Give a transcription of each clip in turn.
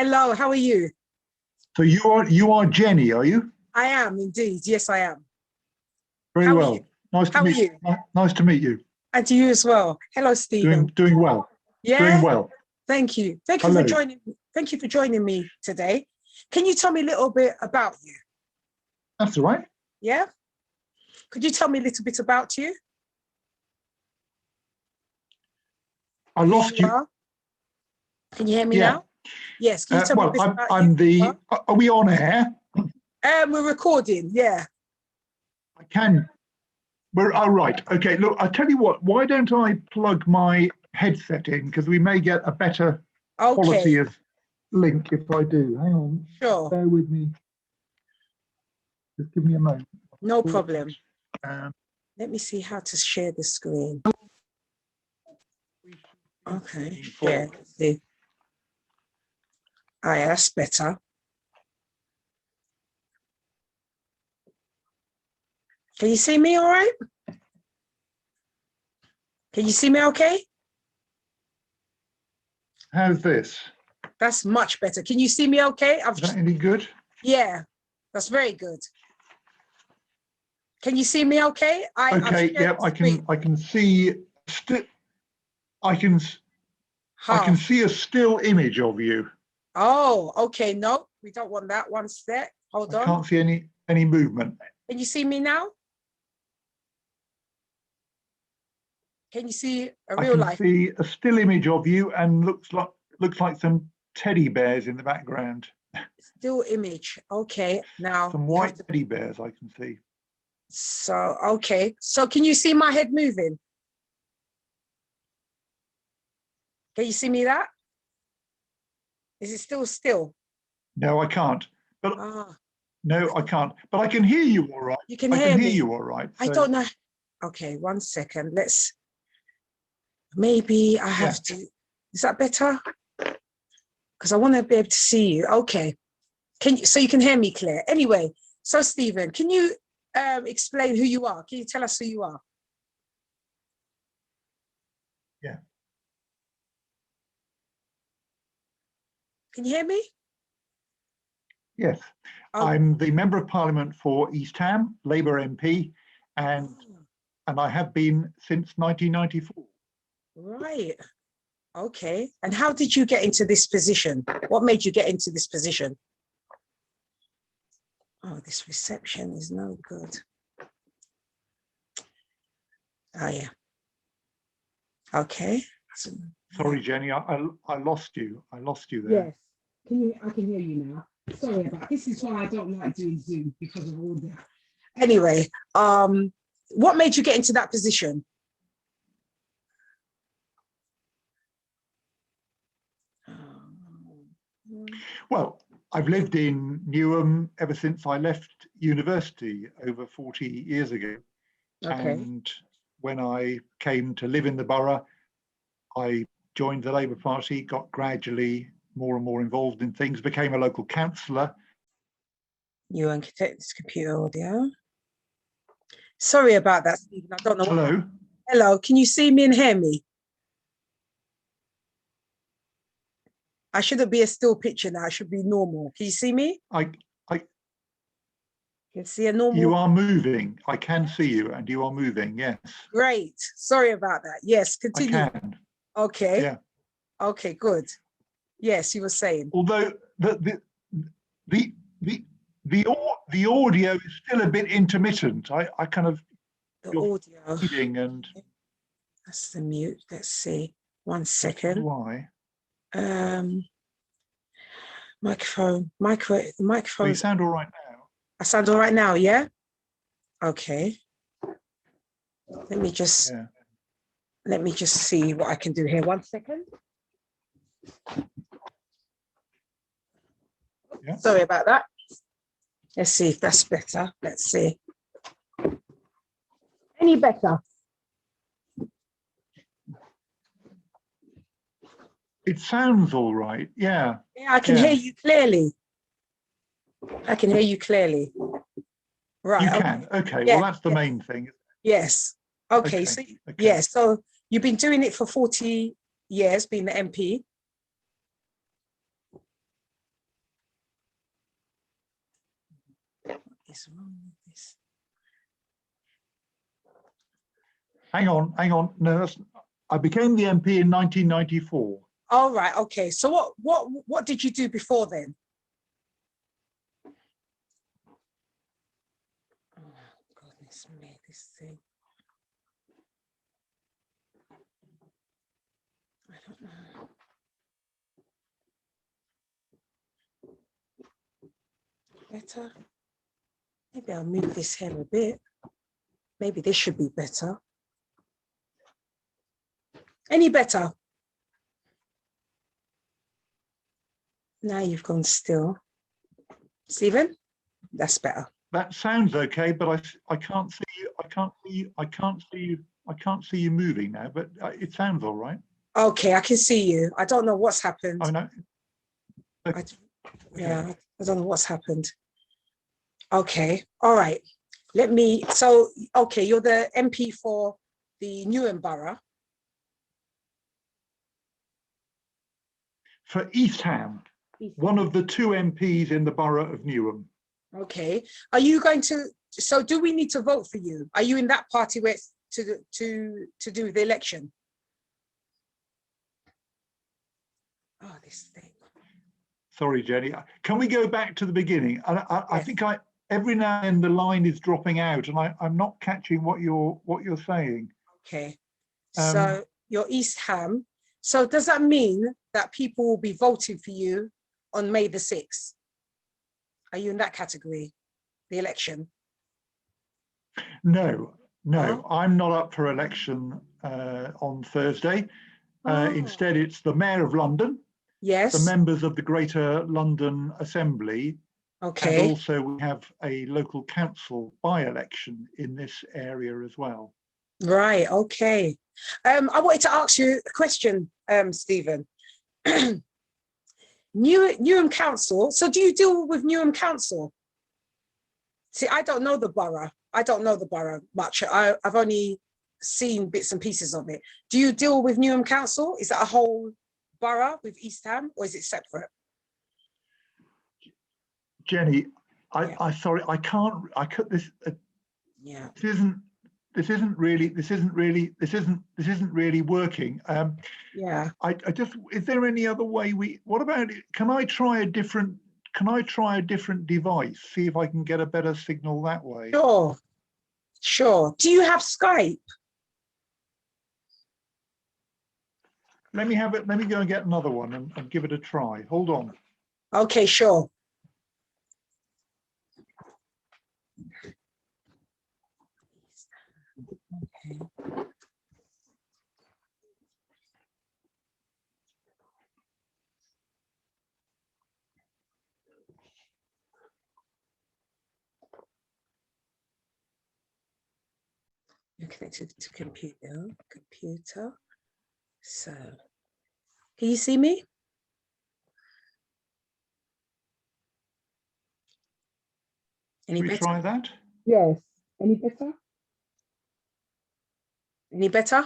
Hello, how are you? So you are Jenny, are you? I am indeed. Yes, I am. Very How are you? well. Nice to How are meet you? nice to meet you. And to you as well. Hello, Stephen. Doing well. Doing Yeah, well. thank you. Thank you for Hello. joining. Thank you for joining me today. Can you tell me a little bit about you? That's all right. Yeah. Could you tell me a little bit about you? I Who lost you you. are? Can you hear me Yeah. now? Yes. Can you tell me a Well, bit about you? I'm the. Are we on air? We're recording. Yeah. I can. We're all right. Okay. Look, I'll tell you what. Why don't I plug my headset in because we may get a better quality Okay. of link if I do. Hang on. Sure. Bear with me. Just give me a moment. No problem. Um, Let me see how to share the screen. Okay. Yeah. Let's see. Oh, yeah, that's better. Can you see me all right? Can you see me okay? How's this? That's much better. Can you see me okay? Is that any good? Yeah, that's very good. Can you see me okay? I've Okay. shared Yeah, the screen. I can see. I can Half. see a still image of you. Oh, okay. No, we don't want that. One sec. Hold I on. can't see any movement. Can you see me now? Can you see a I real can life? see a still image of you and looks like some teddy bears in the background. Still image. Okay. Now Some you have white to. teddy bears I can see. So, okay. So can you see my head moving? Can you see me that? Is it still still? No, I can't. But Ah, no, I can't. But I can hear you all right. you can I can hear hear me. you all right. I So don't know. Okay, 1 second. Maybe I yeah. have to. Is that better? Because I want to be able to see you. Okay. So you can hear me clear. Anyway, so Stephen, can you explain who you are? Can you tell us who you are? Yeah. Can you hear me? Yes. Oh, I'm the Member of Parliament for East Ham, Labour MP, and I have been since 1994. right. Okay. And how did you get into this position? What made you get into this position? Oh, this reception is no good. Oh, yeah. Okay. Sorry, Jenny, I lost you. I lost you there. Yes. I can hear you now. Sorry about this. Is why I don't like doing Zoom because of all that. Anyway, what made you get into that position? Well, I've lived in Newham ever since I left university over 40 years ago. Okay. And when I came to live in the borough, I joined the Labour Party, got gradually more and more involved in things, became a local councillor. You and this computer audio. Sorry about that, Stephen. I don't know. Hello. Hello, can you see me and hear me? I shouldn't be a still picture now. I should be normal. Can you see me? I You can see a normal. You are moving. I can see you and you are moving. Yes. Great. Sorry about that. Yes, continue. I can. Okay. Yeah. Okay, good. Yes, you were saying. Although the the audio is still a bit intermittent. I kind of The you're audio. feeding and That's the mute. Let's see. 1 that's second. why. Microphone. Oh, Microphone. you sound all right now. I sound all right now, yeah? Okay. Let me just see what I can do here. 1 second. Yeah. Sorry about that. Let's see if that's better. Let's see. Any better? It sounds all right. Yeah. Yeah, I can hear you clearly. I can hear you clearly. Right. You can. Okay. Yeah, Well, that's the main thing. Yes. Okay. So, yeah. So you've been doing it for 40 years, being the MP. is wrong with this? Hang on. No, I became the MP in 1994. All right, okay. So what did you do before then? Oh, goodness me, this thing. I don't know. Better. Maybe I'll move this here a bit. Maybe this should be better. Any better? Now you've gone still. Stephen, that's better. That sounds okay, but I can't see you. I can't see you moving now. But it sounds all right. Okay, I can see you. I don't know what's happened. Oh no. Yeah, I don't know what's happened. Okay, all right. Let me. So, okay, you're the MP for the Newham Borough. For East Ham, one of the two MPs in the borough of Newham. Okay. Are you going to? So, do we need to vote for you? Are you in that party where it's to do the election? Oh, this thing. Sorry, Jenny. Can we go back to the beginning? I think every now and then the line is dropping out, and I'm not catching what you're saying. Okay. So you're East Ham. So does that mean that people will be voting for you on May the 6th? Are you in that category, the election? No, Oh. I'm not up for election on Thursday. Oh. Instead, it's the Mayor of London, Yes. the members of the Greater London Assembly, Okay. and also we have a local council by-election in this area as well. Right. Okay. I wanted to ask you a question, Stephen. Newham Council. So do you deal with Newham Council? See, I don't know the borough. I don't know the borough much. I've only seen bits and pieces of it. Do you deal with Newham Council? Is that a whole borough with East Ham, or is it separate? Jenny, Yeah. I sorry, I could this. Yeah. This isn't really working. Yeah. I just, is there any other way what about it? Can I try a different device? See if I can get a better signal that way. Sure. Sure. Do you have Skype? Let me go and get another one and give it a try. Hold on. Okay, sure. Okay. You're connected to computer. So, can you see me? Any better? Try that? Yes. Any better? Any better?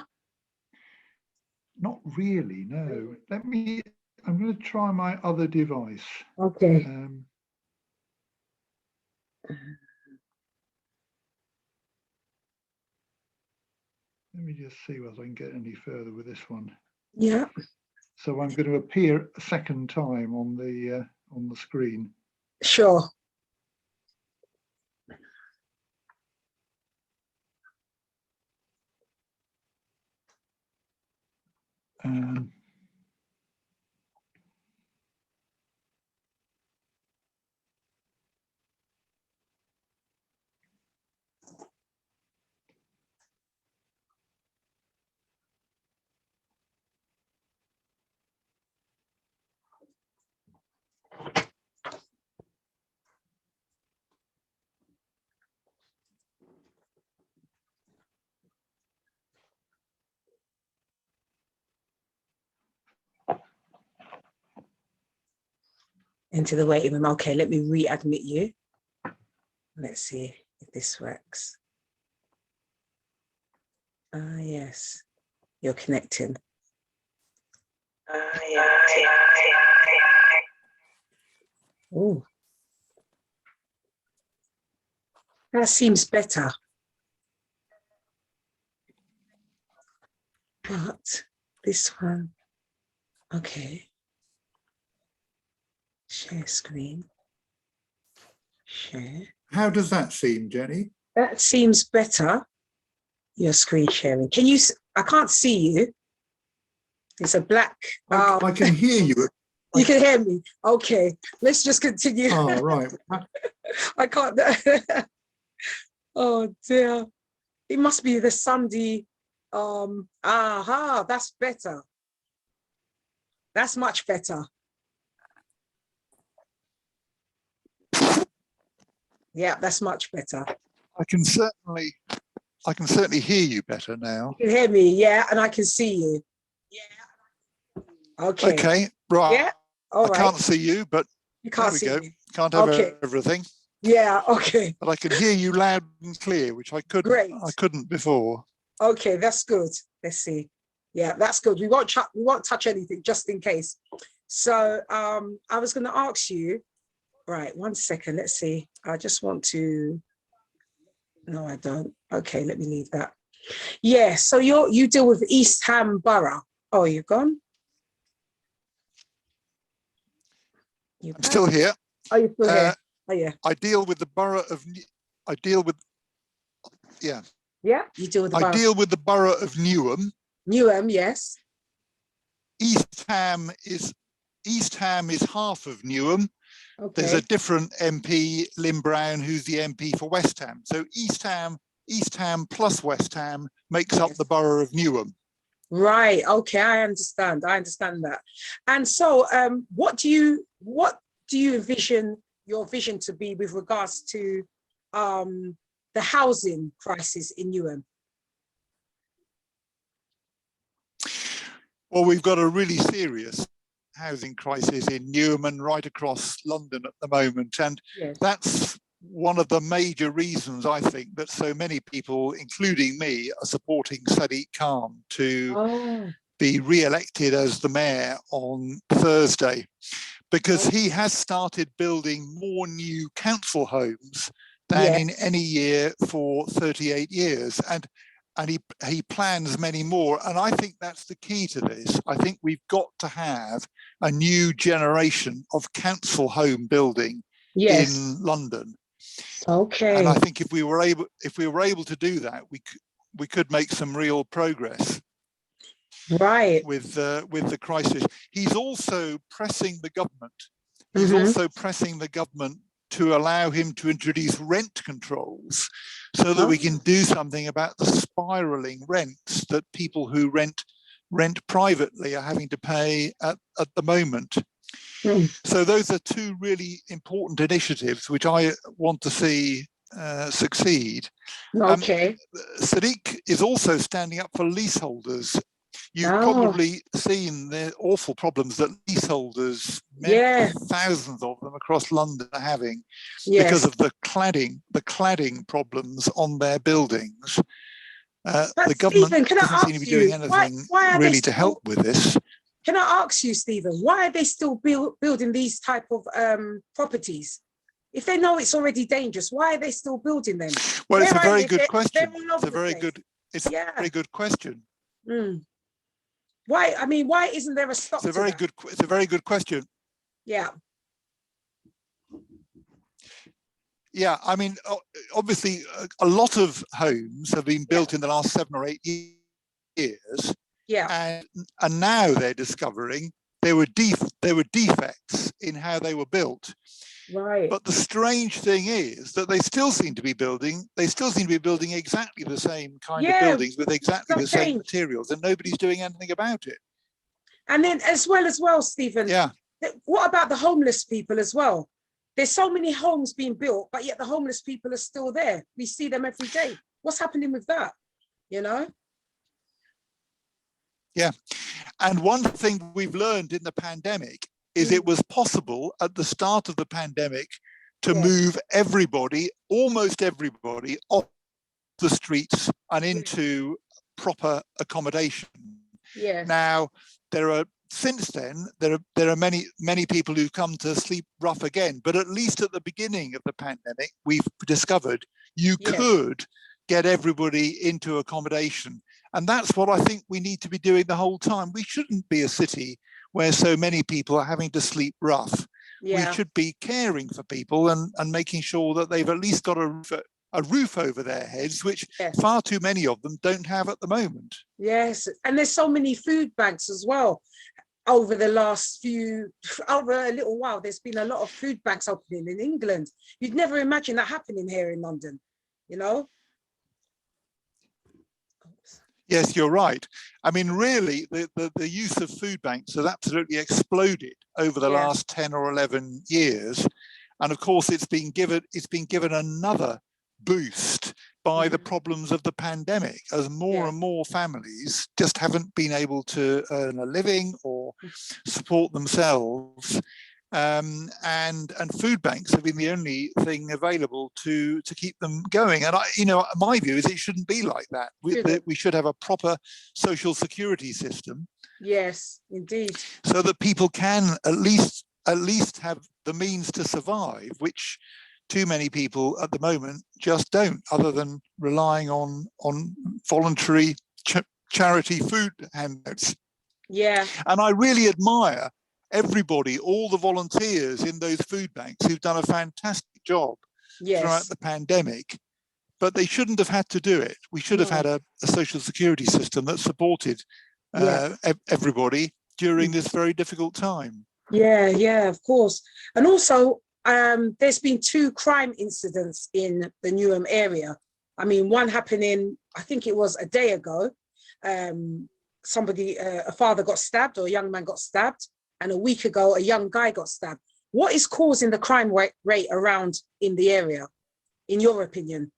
Not really, no. I'm going to try my other device. Okay. Let me just see whether I can get any further with this one. Yeah. So I'm going to appear a second time on the screen. Sure. Into the waiting room. Okay, let me readmit you. Let's see if this works. Yes, you're connecting. Oh. That seems better. But this one, okay. Share screen. Share. How does that seem, Jenny? That seems better. Your screen sharing. Can you? I can't see you. It's a black. I can hear you. You can hear me. Okay, let's just continue. Oh, right. I can't. Oh dear. It must be the Sunday. Aha, that's better. That's much better. Yeah, that's much better. I can certainly hear you better now. You can hear me, yeah, and I can see you. Yeah. Okay. Okay, right. Yeah. All right. I can't see you, but You can't there see we go. me. Can't have Okay. everything. Yeah. Okay. But I can hear you loud and clear, which I couldn't. Great. I couldn't before. Okay, that's good. Let's see. Yeah, that's good. We won't touch anything just in case. So I was going to ask you. Right. 1 second. Let's see. I just want to. No, I don't. Okay, let me leave that. Yeah. So you deal with East Ham Borough. Oh, you're gone. I'm still here. Oh, you're still here. Oh, yeah. I deal with the borough of. I deal with. Yeah. Yeah. You deal with the borough. I deal with the borough of Newham. Newham, yes. East Ham is half of Newham. Okay. There's a different MP, Lynn Brown, who's the MP for West Ham. So East Ham plus West Ham makes up the borough of Newham. Right. Okay, I understand that. And so what do you envision your vision to be with regards to the housing crisis in Newham? Well, we've got a really serious housing crisis in Newham and right across London at the moment. And yes, that's one of the major reasons, I think, that so many people, including me, are supporting Sadiq Khan to be re-elected as the mayor on Thursday, because he has started building more new council homes than in any year for 38 years. And he plans many more. And I think that's the key to this. I think we've got to have a new generation of council home building in London. Okay. And I think if we were able to do that, we could make some real progress. Right. With the crisis. He's also pressing the government. He's also pressing the government to allow him to introduce rent controls so that we can do something about the spiraling rents that people who rent privately are having to pay at the moment. So those are two really important initiatives which I want to see succeed. Okay. Sadiq is also standing up for leaseholders. You've probably seen the awful problems that leaseholders, thousands of them across London, are having because of the cladding problems on their buildings. The government doesn't seem to be doing anything really to help with this. Can I ask you, Stephen, why are they still building these type of properties? If they know it's already dangerous, why are they still building them? Well, it's a very good question. It's a very good question. Why? I mean, why isn't there a stop? It's a very good question. Yeah. Yeah, I mean, obviously, a lot of homes have been built in the last 7 or 8 years. Yeah. And now they're discovering there were defects in how they were built. Right. But the strange thing is that they still seem to be building exactly the same kind of buildings with exactly the same materials, and nobody's doing anything about it. And then as well, Stephen, what about the homeless people as well? There's so many homes being built, but yet the homeless people are still there. We see them every day. What's happening with that? You know? Yeah. And one thing we've learned in the pandemic is it was possible at the start of the pandemic to move almost everybody off the streets and into proper accommodation. Yeah. Now, there are since then, there are many people who come to sleep rough again. But at least at the beginning of the pandemic, we've discovered you could get everybody into accommodation. And that's what I think we need to be doing the whole time. We shouldn't be a city where so many people are having to sleep rough. We should be caring for people and making sure that they've at least got a roof over their heads, which far too many of them don't have at the moment. Yes, and there's so many food banks as well. Over a little while, there's been a lot of food banks opening in England. You'd never imagine that happening here in London, you know? Yes, you're right. I mean, really, the use of food banks has absolutely exploded over the last 10 or 11 years. And of course, it's been given another boost by the problems of the pandemic, as more and more families just haven't been able to earn a living or support themselves. And food banks have been the only thing available to keep them going. And my view is it shouldn't be like that. We should have a proper social security system. Yes, indeed. So that people can at least have the means to survive, which too many people at the moment just don't, other than relying on voluntary charity food handouts. Yeah. And I really admire everybody, all the volunteers in those food banks who've done a fantastic job throughout the pandemic, but they shouldn't have had to do it. We should have had a social security system that supported everybody during this very difficult time. Yeah, of course. And also, there's been 2 crime incidents in the Newham area. I mean, one happening, I think it was a day ago. A father got stabbed, or a young man got stabbed. And a week ago, a young guy got stabbed. What is causing the crime rate around in the area, in your opinion?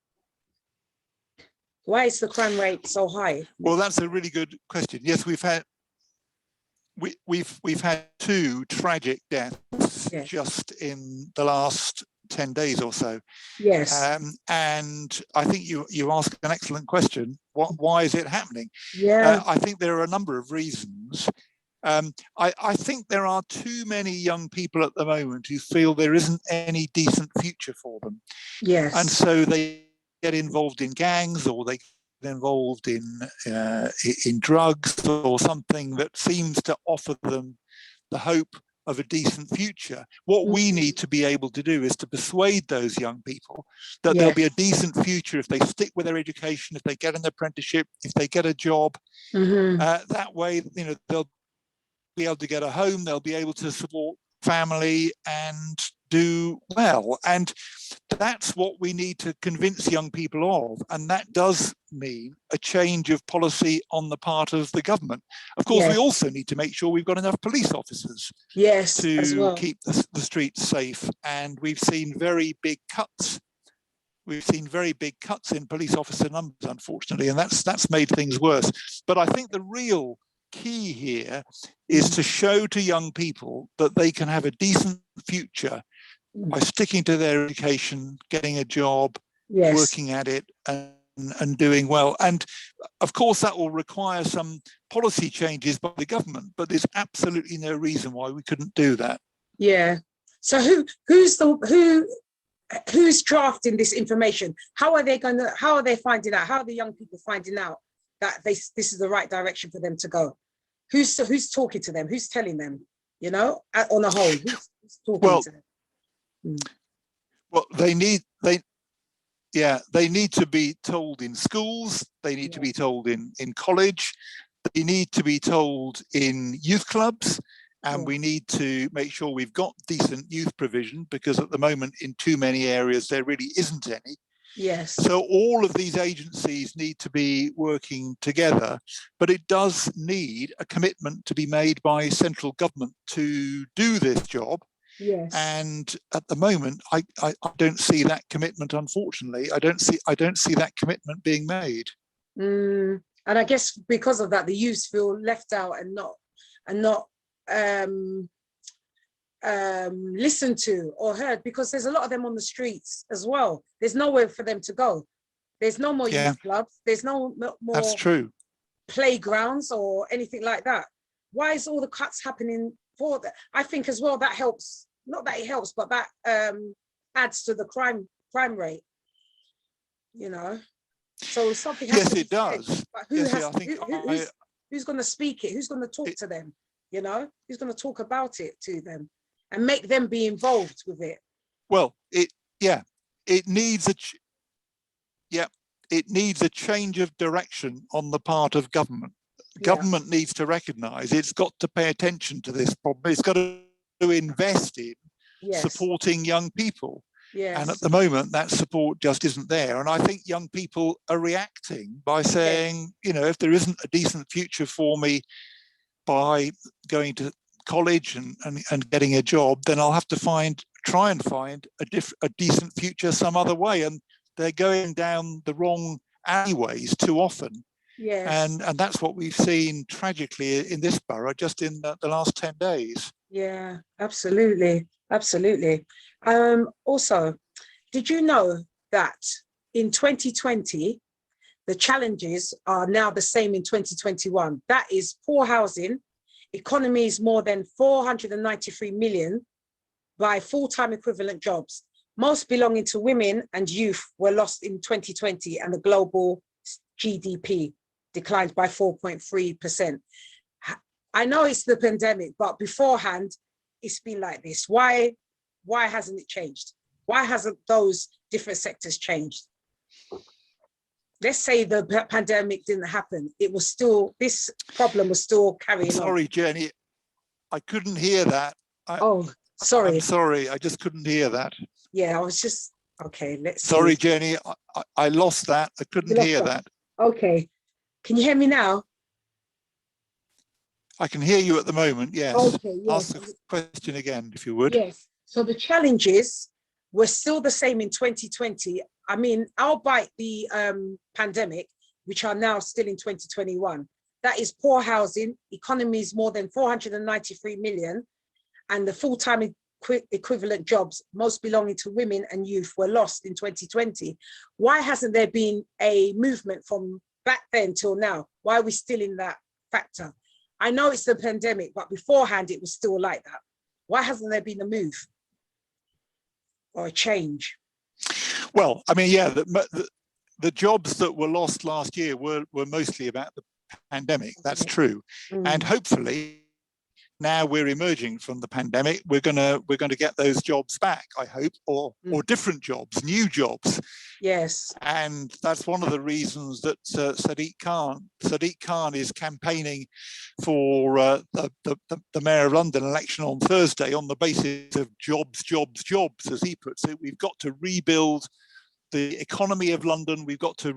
Why is the crime rate so high? Well, that's a really good question. Yes, we've had 2 tragic deaths just in the last 10 days or so. Yes. And I think you ask an excellent question. Why is it happening? Yeah. I think there are a number of reasons. I think there are too many young people at the moment who feel there isn't any decent future for them. Yes. And so they get involved in gangs, or they get involved in drugs, or something that seems to offer them the hope of a decent future. What we need to be able to do is to persuade those young people that there'll be a decent future if they stick with their education, if they get an apprenticeship, if they get a job. That way, they'll be able to get a home, they'll be able to support family and do well. And that's what we need to convince young people of. And that does mean a change of policy on the part of the government. Of course, we also need to make sure we've got enough police officers to keep the streets safe. And we've seen very big cuts. We've seen very big cuts in police officer numbers, unfortunately, and that's made things worse. But I think the real key here is to show to young people that they can have a decent future by sticking to their education, getting a job, working at it, and doing well. And of course, that will require some policy changes by the government, but there's absolutely no reason why we couldn't do that. Yeah. So who's drafting this information? How are they finding out? How are the young people finding out that this is the right direction for them to go? Who's talking to them? Who's telling them? On a whole, who's talking to them? Well, they need to be told in schools. They need to be told in college. They need to be told in youth clubs. And we need to make sure we've got decent youth provision, because at the moment in too many areas there really isn't any. Yes. So all of these agencies need to be working together, but it does need a commitment to be made by central government to do this job. Yes. And at the moment, I don't see that commitment. Unfortunately, I don't see that commitment being made. And I guess because of that, the youths feel left out and not listened to or heard, because there's a lot of them on the streets as well. There's nowhere for them to go. There's no more youth clubs. There's no more That's true. playgrounds or anything like that. Why is all the cuts happening for that? I think as well that helps, not that it helps, but that adds to the crime rate, you know. So something has Yes, to be it does. said. But who yes, has I think who's going to speak it? Who's going to talk to them? You know, who's going to talk about it to them and make them be involved with it? well, it needs it needs a change of direction on the part of government. Government needs to recognise it's got to pay attention to this problem. It's got to invest in supporting young people. And at the moment, that support just isn't there. And I think young people are reacting by saying, you know, if there isn't a decent future for me by going to college and getting a job, then I'll have to try and find a decent future some other way. And they're going down the wrong alleyways too often. And that's what we've seen tragically in this borough just in the last 10 days. Yeah, absolutely. Absolutely. Also, did you know that in 2020, the challenges are now the same in 2021? That is poor housing, economies more than 493 million by full-time equivalent jobs. Most belonging to women and youth were lost in 2020, and the global GDP declined by 4.3%. I know it's the pandemic, but beforehand, it's been like this. Why hasn't it changed? Why hasn't those different sectors changed? Let's say the pandemic didn't happen. It was still, this problem was still carrying on. Sorry, Jenny, I couldn't hear that. Sorry. I'm sorry, I just couldn't hear that. Yeah, I was just, okay, let's see. Sorry, Jenny, I lost that. I couldn't hear that. Okay. Can you hear me now? I can hear you at the moment, yes. Okay, yes. Ask the question again, if you would. Yes. So the challenges were still the same in 2020. I mean, albeit the pandemic, which are now still in 2021. That is poor housing, economies more than 493 million, and the full-time equivalent jobs, most belonging to women and youth, were lost in 2020. Why hasn't there been a movement from back then till now? Why are we still in that factor? I know it's the pandemic, but beforehand it was still like that. Why hasn't there been a move or a change? Well, I mean, yeah, the jobs that were lost last year were mostly about the pandemic. That's true. And hopefully now we're emerging from the pandemic, we're gonna get those jobs back, I hope, or different jobs, new jobs. Yes. And that's one of the reasons that Sadiq Khan is campaigning for the Mayor of London election on Thursday on the basis of jobs, jobs, jobs, as he puts it. We've got to rebuild the economy of London. We've got to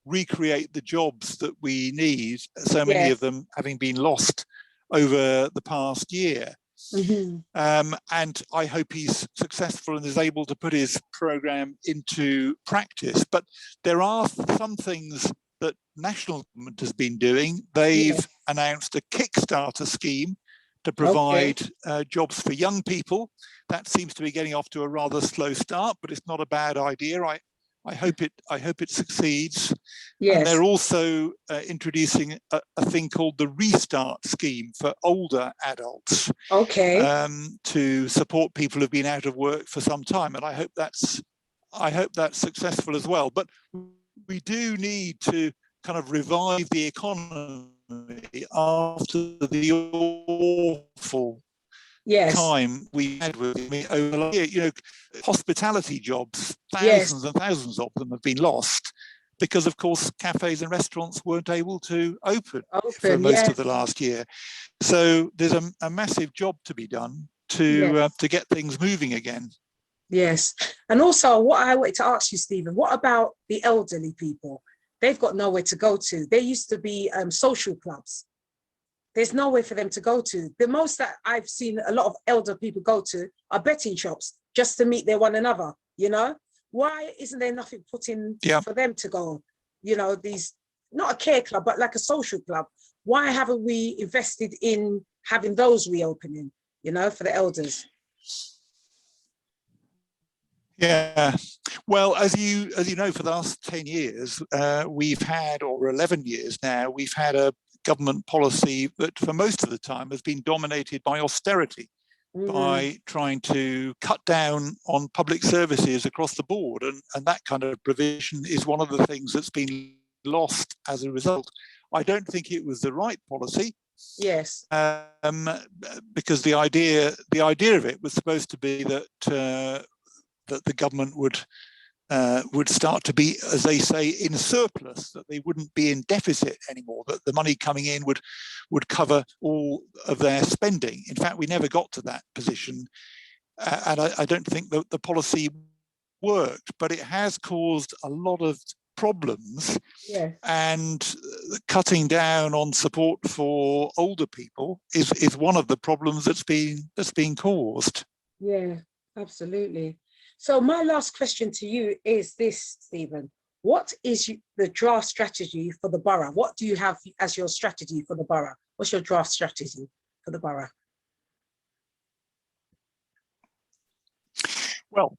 recreate the jobs that we need, so many of them having been lost over the past year. And I hope he's successful and is able to put his programme into practice. But there are some things that national government has been doing. They've announced a Kickstarter scheme to provide jobs for young people. That seems to be getting off to a rather slow start, but it's not a bad idea. I hope it succeeds. Yes. And they're also introducing a thing called the Restart scheme for older adults. To support people who've been out of work for some time. And I hope that's successful as well. But we do need to kind of revive the economy after the awful time we had with over the year. You know, hospitality jobs, thousands and thousands of them have been lost because, of course, cafes and restaurants weren't able to open for most of the last year. So there's a massive job to be done to get things moving again. Yes. And also what I wanted to ask you, Stephen, what about the elderly people? They've got nowhere to go to. There used to be social clubs. There's nowhere for them to go to. The most that I've seen a lot of elder people go to are betting shops just to meet their one another, you know? Why isn't there nothing put in for them to go? You know, these, not a care club, but like a social club. Why haven't we invested in having those reopening, you know, for the elders? Yeah, well, as you know, for the last 10 years, we've had, or 11 years now, we've had a government policy that for most of the time has been dominated by austerity, by trying to cut down on public services across the board. And that kind of provision is one of the things that's been lost as a result. I don't think it was the right policy. Yes. Because the idea of it was supposed to be that that the government would start to be, as they say, in surplus, that they wouldn't be in deficit anymore, that the money coming in would cover all of their spending. In fact, we never got to that position, and I don't think that the policy worked, but it has caused a lot of problems. Yeah. And cutting down on support for older people is one of the problems that's been caused. Yeah, absolutely. So my last question to you is this, Stephen. What is the draft strategy for the borough? What do you have as your strategy for the borough? What's your draft strategy for the borough? Well,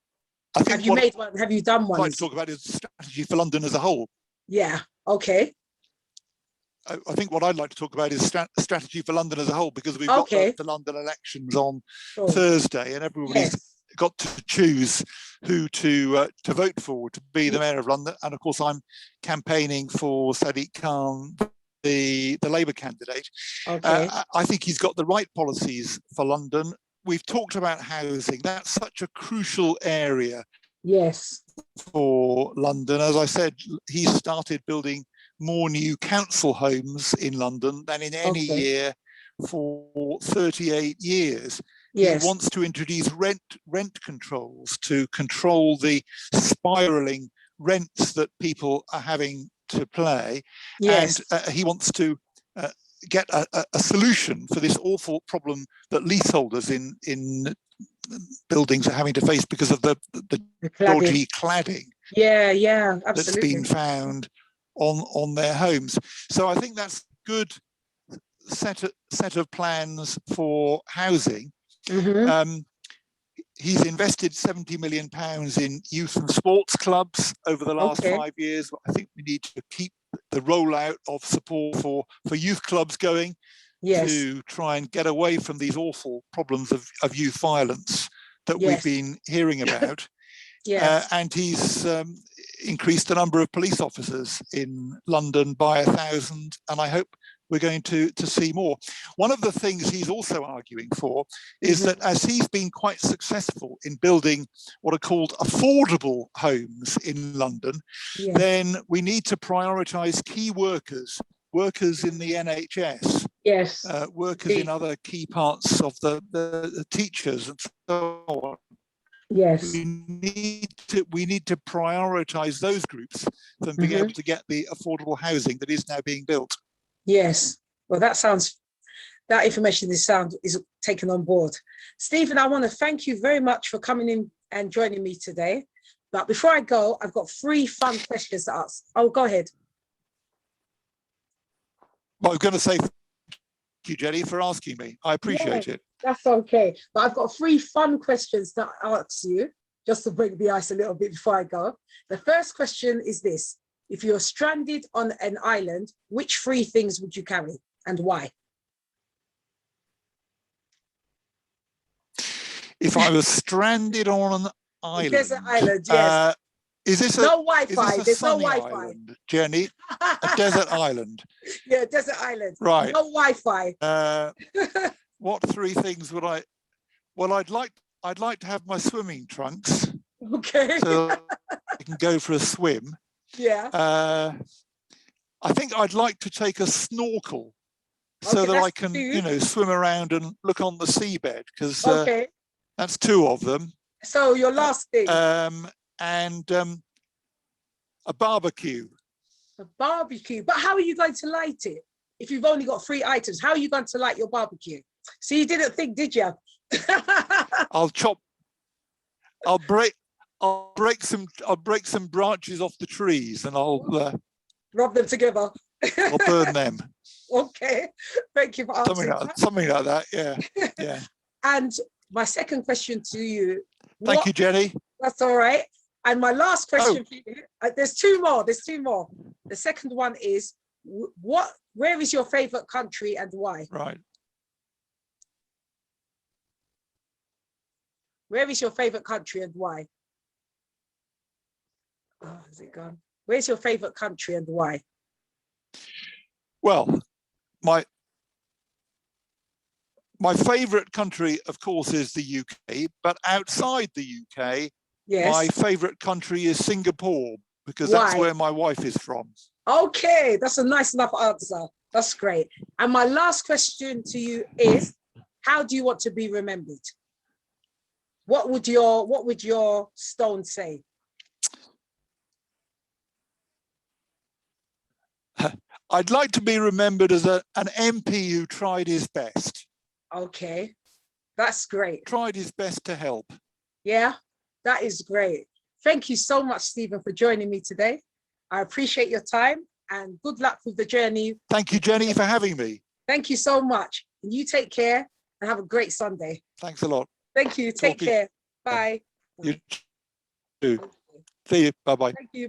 I think have you made one? Have you done one? I'd like to talk about is strategy for London as a whole. Yeah. Okay. I think what I'd like to talk about is strategy for London as a whole, because we've got the London elections on Thursday, and everybody's got to choose who to vote for to be the mayor of London. And of course, I'm campaigning for Sadiq Khan, the Labour candidate. Okay. I think he's got the right policies for London. We've talked about housing. That's such a crucial area. Yes. For London, as I said, he started building more new council homes in London than in any year for 38 years. Yes. He wants to introduce rent controls to control the spiraling rents that people are having to pay. Yes. And he wants to get a solution for this awful problem that leaseholders in buildings are having to face because of the dodgy cladding. Yeah, absolutely. That's been found on their homes. So I think that's a good set of plans for housing. Mm-hmm. He's invested £70 million in youth and sports clubs over the last 5 years. I think we need to keep the rollout of support for youth clubs going to try and get away from these awful problems of youth violence that we've been hearing about. And he's increased the number of police officers in London by 1,000, and I hope we're going to see more. One of the things he's also arguing for is that as he's been quite successful in building what are called affordable homes in London, then we need to prioritise key workers in the NHS, workers in other key parts of the teachers and so on. Yes, we need to prioritise those groups than being able to get the affordable housing that is now being built. Yes, well, that information is taken on board. Stephen, I want to thank you very much for coming in and joining me today. But before I go, I've got 3 fun questions to ask. Oh, go ahead. Well, I was going to say thank you, Jenny, for asking me. I appreciate it. That's okay. But I've got 3 fun questions to ask you, just to break the ice a little bit before I go. The first question is this. If you're stranded on an island, which 3 things would you carry and why? If I was stranded on an island. Desert island, yes. Is this no Wi-Fi. There's no Wi-Fi. Island, Jenny? A desert island. Yeah, desert island. Right. No Wi-Fi. What 3 things would I? Well, I'd like to have my swimming trunks. Okay. So I can go for a swim. Yeah. I think I'd like to take a snorkel so that I can, swim around and look on the seabed, because that's 2 of them. So your last thing. And a barbecue. A barbecue. But how are you going to light it? If you've only got 3 items, how are you going to light your barbecue? So you didn't think, did you? I'll break some branches off the trees and I'll rub them together. I'll burn them. Okay. Thank you for answering something like that. Yeah. And my second question to you. Thank you, Jenny. That's all right. And my last question for you, there's 2 more. The second one is, where is your favorite country and why? Right. Where is your favorite country and why? Oh, is it gone? Where's your favorite country and why? Well, my favorite country, of course, is the UK, but outside the UK, Yes. my favorite country is Singapore, because Why? that's where my wife is from. Okay, that's a nice enough answer. That's great. And my last question to you is, how do you want to be remembered? What would your stone say? I'd like to be remembered as an MP who tried his best. Okay, that's great. Tried his best to help. Yeah, that is great. Thank you so much, Stephen, for joining me today. I appreciate your time and good luck with the journey. Thank you, Jenny, for having me. Thank you so much. You take care and have a great Sunday. Thanks a lot. Thank you. Take care. Bye. You too. See you. Bye-bye. Thank you.